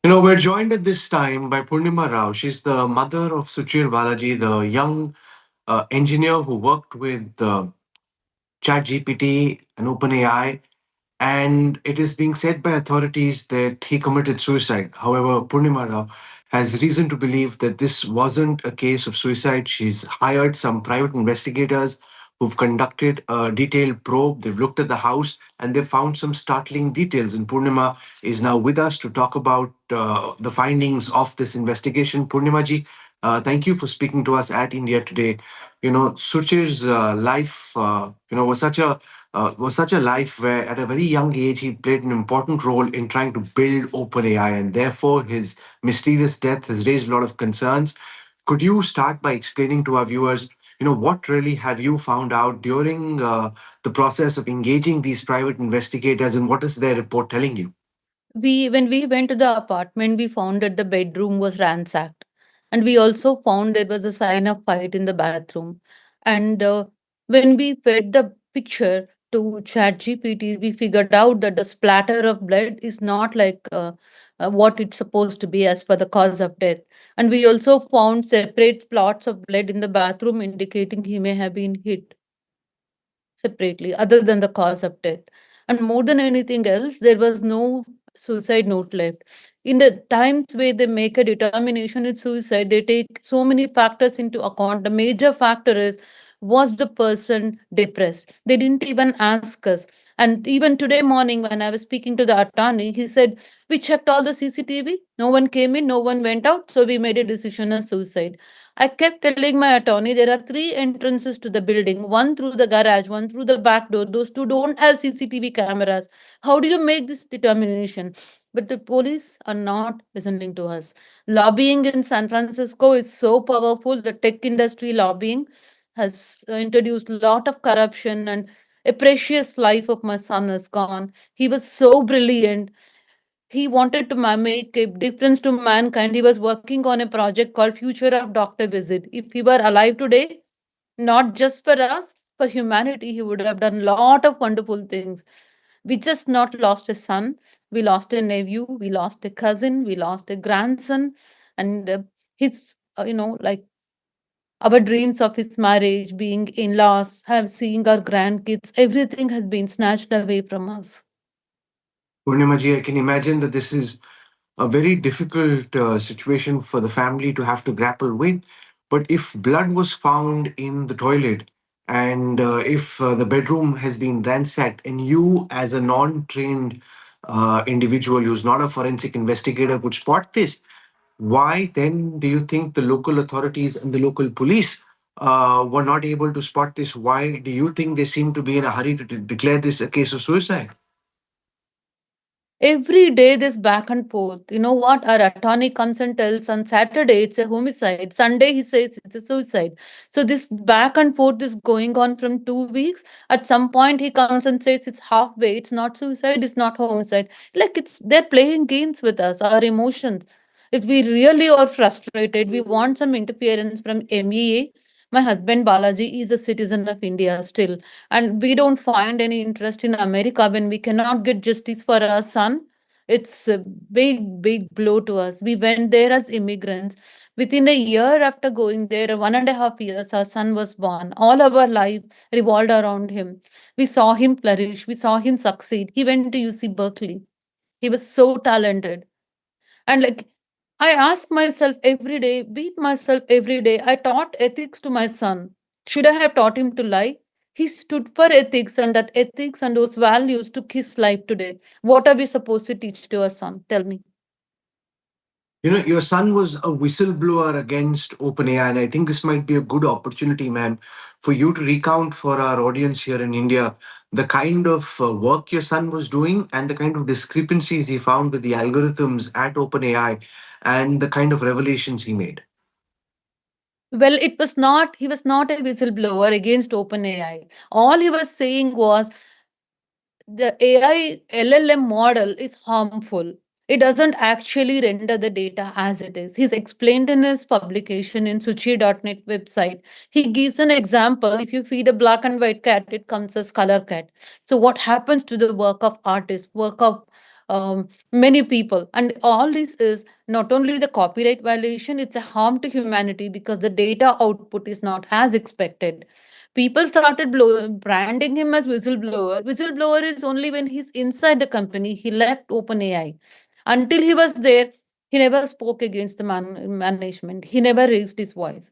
We're joined at this time by Purnima Rao. She's the mother of Suchir Balaji, the young engineer who worked with ChatGPT and OpenAI, and it is being said by authorities that he committed suicide. However, Purnima Rao has reason to believe that this wasn't a case of suicide. She's hired some private investigators who've conducted a detailed probe. They've looked at the house and they've found some startling details. And Purnima is now with us to talk about the findings of this investigation. Purnima ji, thank you for speaking to us at India Today. Suchir's life, was such a life where at a very young age he played an important role in trying to build OpenAI, and therefore his mysterious death has raised a lot of concerns. Could you start by explaining to our viewers, what really have you found out during the process of engaging these private investigators, and what is their report telling you? When we went to the apartment, we found that the bedroom was ransacked, and we also found there was a sign of fight in the bathroom. And when we fed the picture to ChatGPT, we figured out that the splatter of blood is not like what it's supposed to be as per the cause of death. And we also found separate spots of blood in the bathroom, indicating he may have been hit separately, other than the cause of death. And more than anything else, there was no suicide note left. In the times where they make a determination it's suicide, they take so many factors into account. The major factor is, was the person depressed? They didn't even ask us. And even today morning, when I was speaking to the attorney, he said, we checked all the CCTV. No one came in, no one went out. So we made a decision of suicide. I kept telling my attorney there are three entrances to the building, one through the garage, one through the back door. Those two don't have CCTV cameras. How do you make this determination? But the police are not listening to us. Lobbying in San Francisco is so powerful. The tech industry lobbying has introduced a lot of corruption, and a precious life of my son is gone. He was so brilliant. He wanted to make a difference to mankind. He was working on a project called Future of Dr. Visit. If he were alive today, not just for us, for humanity, he would have done a lot of wonderful things. We just not lost a son, we lost a nephew, we lost a cousin, we lost a grandson, and his, like our dreams of his marriage, being in laws, have seeing our grandkids, everything has been snatched away from us. Purnima ji, I can imagine that this is a very difficult situation for the family to have to grapple with. But if blood was found in the toilet and if the bedroom has been ransacked, and you, as a non trained individual who's not a forensic investigator, could spot this, why then do you think the local authorities and the local police were not able to spot this? Why do you think they seem to be in a hurry to declare this a case of suicide? Every day, this back and forth. You know what? Our attorney comes and tells on Saturday it's a homicide. Sunday he says it's a suicide. So this back and forth is going on from 2 weeks. At some point he comes and says it's halfway. It's not suicide. It's not homicide. Like it's they're playing games with us, our emotions. If we really are frustrated, we want some interference from MEA. My husband Balaji is a citizen of India still, and we don't find any interest in America when we cannot get justice for our son. It's a big blow to us. We went there as immigrants. Within a year after going there, 1.5 years, our son was born. All our life revolved around him. We saw him flourish. We saw him succeed. He went to UC Berkeley. He was so talented. And like I ask myself every day, beat myself every day. I taught ethics to my son. Should I have taught him to lie? He stood for ethics, and that ethics and those values took his life today. What are we supposed to teach to our son? Tell me. Your son was a whistleblower against OpenAI, and I think this might be a good opportunity, ma'am, for you to recount for our audience here in India the kind of work your son was doing and the kind of discrepancies he found with the algorithms at OpenAI and the kind of revelations he made. Well, he was not a whistleblower against OpenAI. All he was saying was the AI LLM model is harmful. It doesn't actually render the data as it is. He's explained in his publication in Suchi.net website. He gives an example. If you feed a black and white cat, it comes as color cat. So what happens to the work of artists, work of many people. And all this is not only the copyright violation, it's a harm to humanity because the data output is not as expected. People started branding him as whistleblower. Whistleblower is only when he's inside the company. He left OpenAI. Until he was there, he never spoke against the management. He never raised his voice.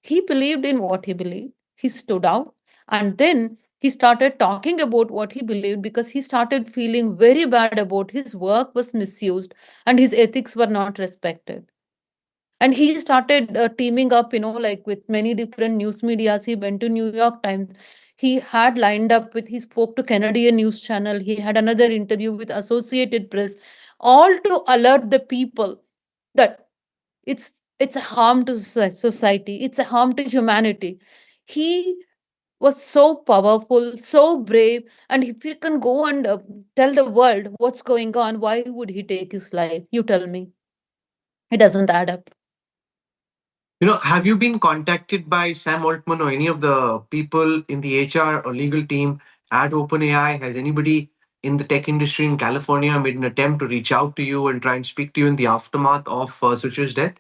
He believed in what he believed. He stood out. And then he started talking about what he believed because he started feeling very bad about his work was misused and his ethics were not respected. And he started teaming up, like with many different news medias. He went to New York Times. He had lined up with, he spoke to Canadian news channel. He had another interview with Associated Press, all to alert the people that it's a harm to society, it's a harm to humanity. He was so powerful, so brave, and if he can go and tell the world what's going on, why would he take his life? You tell me. It doesn't add up. Have you been contacted by Sam Altman or any of the people in the HR or legal team at OpenAI? Has anybody in the tech industry in California made an attempt to reach out to you and try and speak to you in the aftermath of Suchir's death?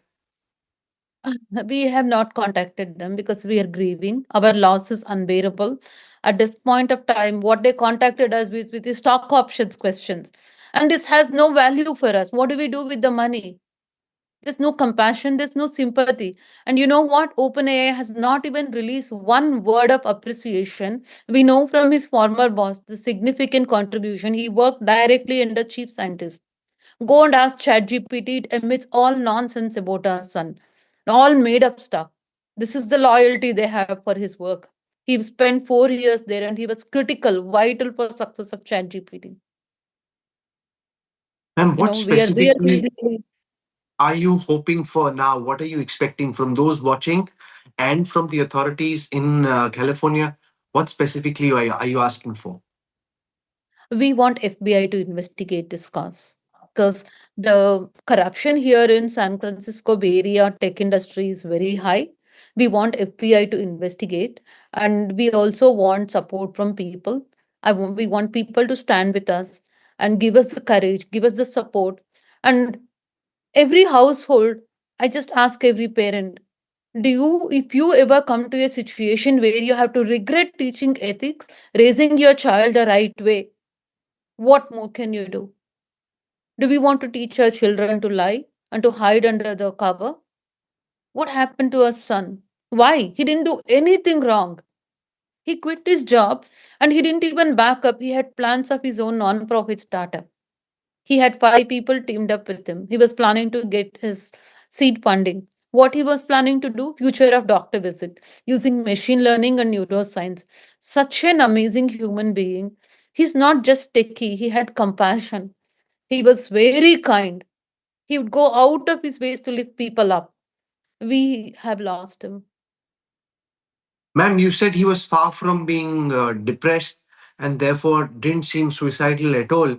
We have not contacted them because we are grieving. Our loss is unbearable. At this point of time, what they contacted us with the stock options questions. And this has no value for us. What do we do with the money? There's no compassion, there's no sympathy. And you know what? OpenAI has not even released one word of appreciation. We know from his former boss the significant contribution. He worked directly under chief scientist. Go and ask ChatGPT. It emits all nonsense about our son, all made up stuff. This is the loyalty they have for his work. He spent 4 years there and he was critical, vital for success of ChatGPT. And what We are specifically really. are you hoping for now? What are you expecting from those watching and from the authorities in California? What specifically are you asking for? We want FBI to investigate this cause because the corruption here in San Francisco Bay Area tech industry is very high. We want FBI to investigate, and we also want support from people. We want people to stand with us and give us the courage, give us the support. And every household, I just ask every parent, if you ever come to a situation where you have to regret teaching ethics, raising your child the right way, what more can you do? Do we want to teach our children to lie and to hide under the cover? What happened to our son? Why? He didn't do anything wrong. He quit his job and he didn't even back up. He had plans of his own non-profit startup. He had 5 people teamed up with him. He was planning to get his seed funding. What he was planning to do? Future of doctor visit using machine learning and neuroscience. Such an amazing human being. He's not just techie, he had compassion. He was very kind. He would go out of his ways to lift people up. We have lost him. Ma'am, you said he was far from being depressed and therefore didn't seem suicidal at all.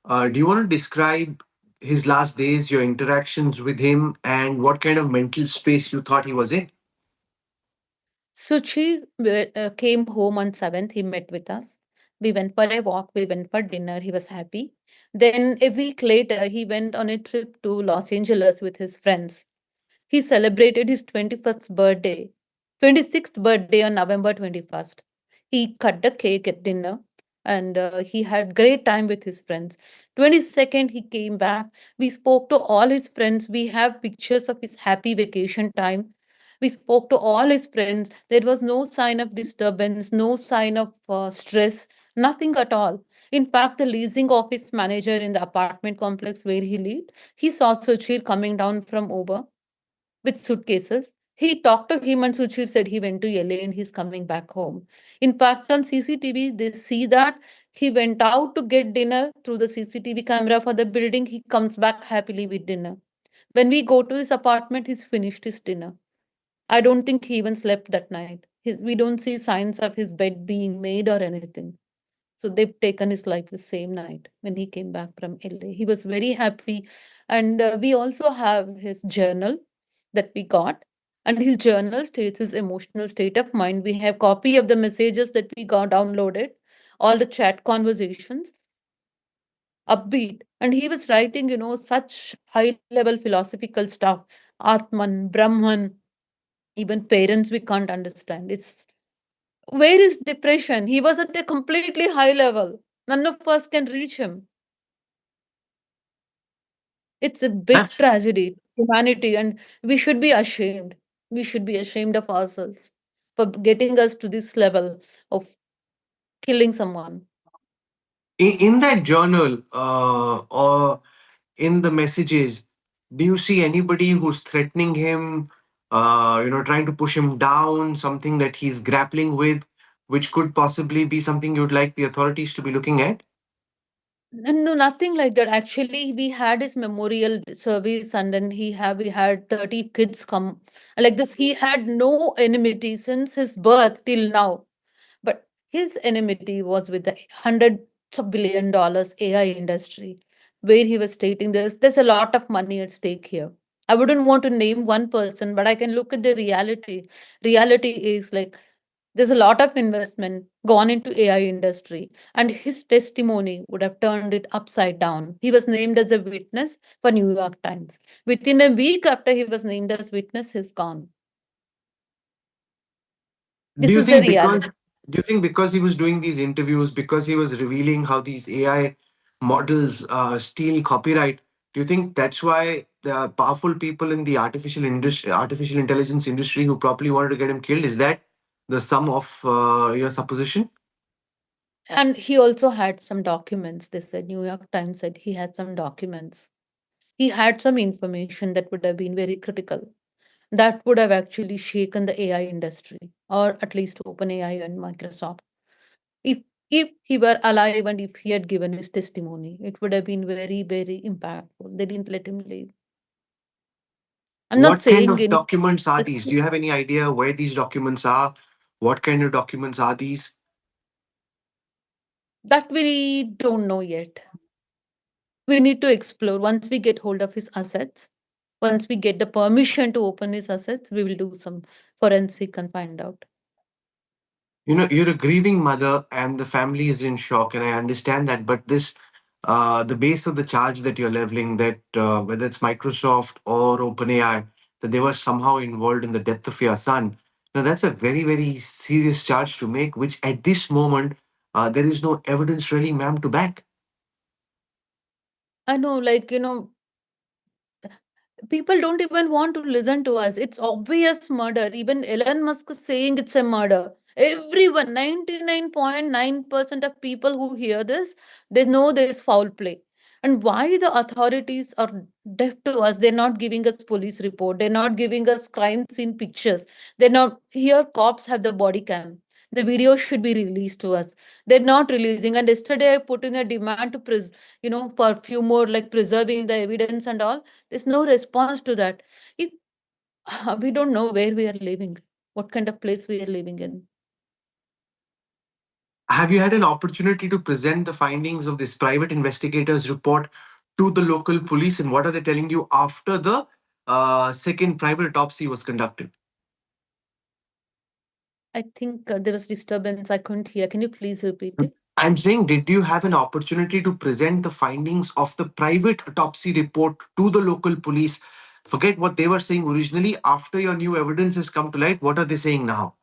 Do you want to describe his last days, your interactions with him, and what kind of mental space you thought he was in? Suchi came home on 7th. He met with us. We went for a walk. We went for dinner. He was happy. Then a week later, he went on a trip to Los Angeles with his friends. He celebrated his 21st birthday, 26th birthday on November 21st. He cut the cake at dinner and he had great time with his friends. 22nd, he came back. We spoke to all his friends. We have pictures of his happy vacation time. We spoke to all his friends. There was no sign of disturbance, no sign of stress, nothing at all. In fact, the leasing office manager in the apartment complex where he lived, he saw Suchir coming down from Uber with suitcases. He talked to him, and Suchir said he went to LA and he's coming back home. In fact, on CCTV, they see that he went out to get dinner through the CCTV camera for the building. He comes back happily with dinner. When we go to his apartment, he's finished his dinner. I don't think he even slept that night. We don't see signs of his bed being made or anything. So they've taken his life the same night when he came back from LA. He was very happy. And we also have his journal that we got. And his journal states his emotional state of mind. We have copy of the messages that we got downloaded, all the chat conversations. upbeat. And he was writing, such high level philosophical stuff. Atman, Brahman, even parents we can't understand. It's where is depression? He was at a completely high level. None of us can reach him. It's a big That's tragedy, humanity, and we should be ashamed. We should be ashamed of ourselves for getting us to this level of killing someone. in that journal, or in the messages, do you see anybody who's threatening him, trying to push him down, something that he's grappling with, which could possibly be something you'd like the authorities to be looking at? No, nothing like that. Actually, we had his memorial service, and then we had 30 kids come like this. He had no enmity since his birth till now. But his enmity was with the hundreds of billion dollars AI industry, where he was stating there's a lot of money at stake here. I wouldn't want to name one person, but I can look at the reality. Reality is like there's a lot of investment gone into AI industry, and his testimony would have turned it upside down. He was named as a witness for New York Times. Within a week after he was named as witness, he's gone. Do This you is the think reality. because he was doing these interviews, because he was revealing how these AI models steal copyright, do you think that's why the powerful people in the artificial intelligence industry who probably wanted to get him killed? Is that the sum of your supposition? And he also had some documents. They said, New York Times said he had some documents. He had some information that would have been very critical. That would have actually shaken the AI industry, or at least OpenAI and Microsoft. If if he were alive and if he had given his testimony, it would have been very, very impactful. They didn't let him leave. I'm not What kind saying of in documents are these? Do you have any idea where these documents are? What kind of documents are these? that we don't know yet. We need to explore. Once we get hold of his assets, once we get the permission to open his assets, we will do some forensic and find out. You're a grieving mother and the family is in shock, and I understand that. But the base of the charge that you're leveling, that whether it's Microsoft or OpenAI, that they were somehow involved in the death of your son. Now, that's a very, very serious charge to make, which at this moment, there is no evidence really, ma'am, to back. I know, like, people don't even want to listen to us. It's obvious murder. Even Elon Musk is saying it's a murder. Everyone, 99.9% of people who hear this, they know there's foul play. And why the authorities are deaf to us? They're not giving us police report. They're not giving us crime scene pictures. They're not here. Cops have the body cam. The video should be released to us. They're not releasing. And yesterday I put in a demand to for a few more like preserving the evidence and all. There's no response to that. If we don't know where we are living, what kind of place we are living in. Have you had an opportunity to present the findings of this private investigators report to the local police, and what are they telling you after the second private autopsy was conducted? I think there was disturbance. I couldn't hear. Can you please repeat it? I'm saying, did you have an opportunity to present the findings of the private autopsy report to the local police? Forget what they were saying originally. After your new evidence has come to light, what are they saying now?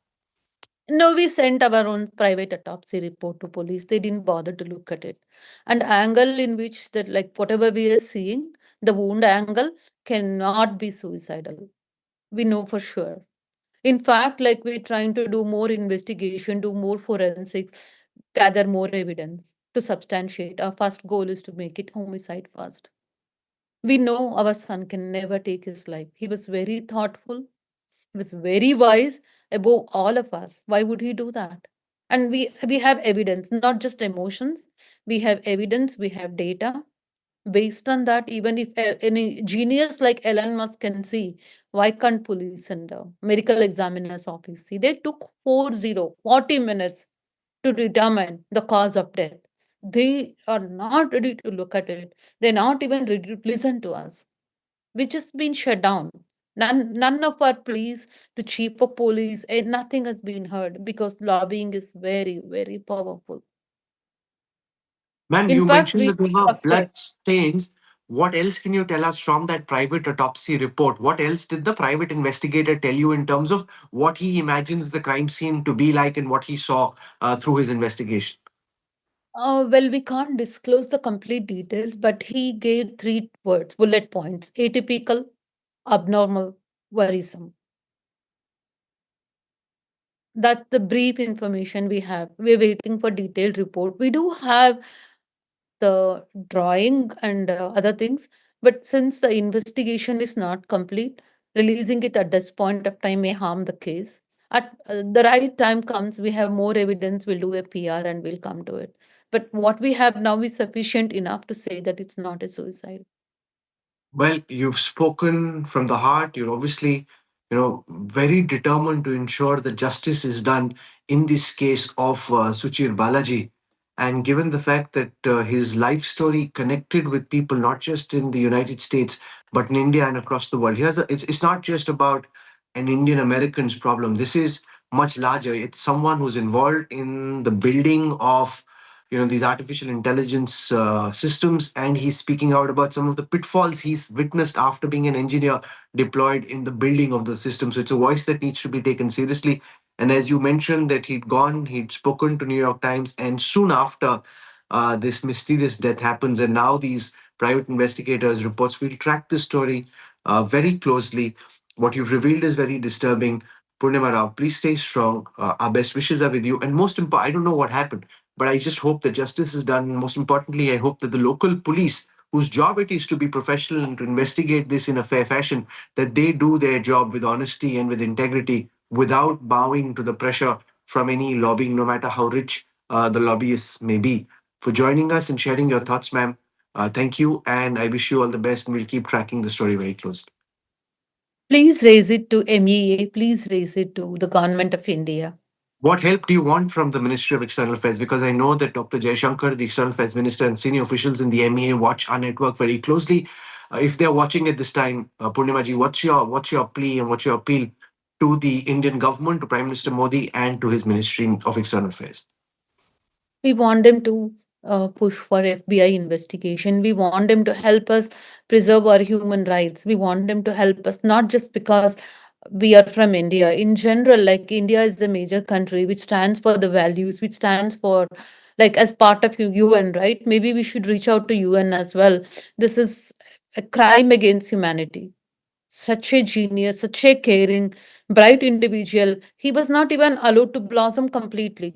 No, we sent our own private autopsy report to police. They didn't bother to look at it. And angle in which that like whatever we are seeing, the wound angle cannot be suicidal. We know for sure. In fact, like we're trying to do more investigation, do more forensics, gather more evidence to substantiate. Our first goal is to make it homicide first. We know our son can never take his life. He was very thoughtful, he was very wise above all of us. Why would he do that? And we have evidence, not just emotions. We have evidence, we have data. Based on that, even if any genius like Elon Musk can see, why can't police and medical examiner's office see? They took 40 minutes to determine the cause of death. They are not ready to look at it. They're not even ready to listen to us. We just been shut down. None of our pleas to chief of police, nothing has been heard because lobbying is very, very powerful. Ma'am, In you fact, mentioned we that there were suffered. blood stains. What else can you tell us from that private autopsy report? What else did the private investigator tell you in terms of what he imagines the crime scene to be like and what he saw through his investigation? Well, we can't disclose the complete details, but he gave three words, bullet points: atypical, abnormal, worrisome. That's the brief information we have. We're waiting for detailed report. We do have the drawing and other things, but since the investigation is not complete, releasing it at this point of time may harm the case. At the right time comes, we have more evidence, we'll do a PR and we'll come to it. But what we have now is sufficient enough to say that it's not a suicide. Well, you've spoken from the heart. You're obviously, very determined to ensure that justice is done in this case of Suchir Balaji. And given the fact that his life story connected with people not just in the United States but in India and across the world, it's not just about an Indian American's problem. This is much larger. It's someone who's involved in the building of these artificial intelligence systems, and he's speaking out about some of the pitfalls he's witnessed after being an engineer deployed in the building of the system. So it's a voice that needs to be taken seriously. And as you mentioned that he'd spoken to New York Times, and soon after this mysterious death happens, and now these private investigators reports, we'll track this story very closely. What you've revealed is very disturbing. Purnima Rao, please stay strong. Our best wishes are with you. And most important, I don't know what happened, but I just hope that justice is done. Most importantly, I hope that the local police, whose job it is to be professional and to investigate this in a fair fashion, that they do their job with honesty and with integrity without bowing to the pressure from any lobbying, no matter how rich the lobbyists may be. For joining us and sharing your thoughts, ma'am, thank you. And I wish you all the best, and we'll keep tracking the story very closely. Please raise it to MEA, please raise it to the government of India. What help do you want from the Ministry of External Affairs? Because I know that Dr. Jaishankar, the External Affairs Minister, and senior officials in the MEA watch our network very closely. If they're watching at this time, Purnimaji, what's your plea and what's your appeal to the Indian government, to Prime Minister Modi, and to his Ministry of External Affairs? We want them to push for FBI investigation. We want them to help us preserve our human rights. We want them to help us not just because we are from India. In general, like India is a major country which stands for the values, which stands for like as part of UN, right? Maybe we should reach out to UN as well. This is a crime against humanity. Such a genius, such a caring, bright individual. He was not even allowed to blossom completely.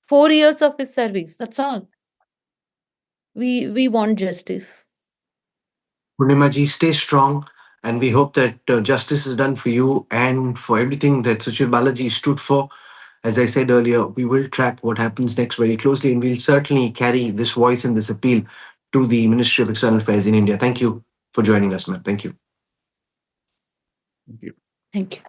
4 years of his service. That's all. We want justice. Purnimaji, stay strong, and we hope that justice is done for you and for everything that Sushil Balaji stood for. As I said earlier, we will track what happens next very closely, and we'll certainly carry this voice and this appeal to the Ministry of External Affairs in India. Thank you for joining us, ma'am. Thank you. Thank you. Thank you.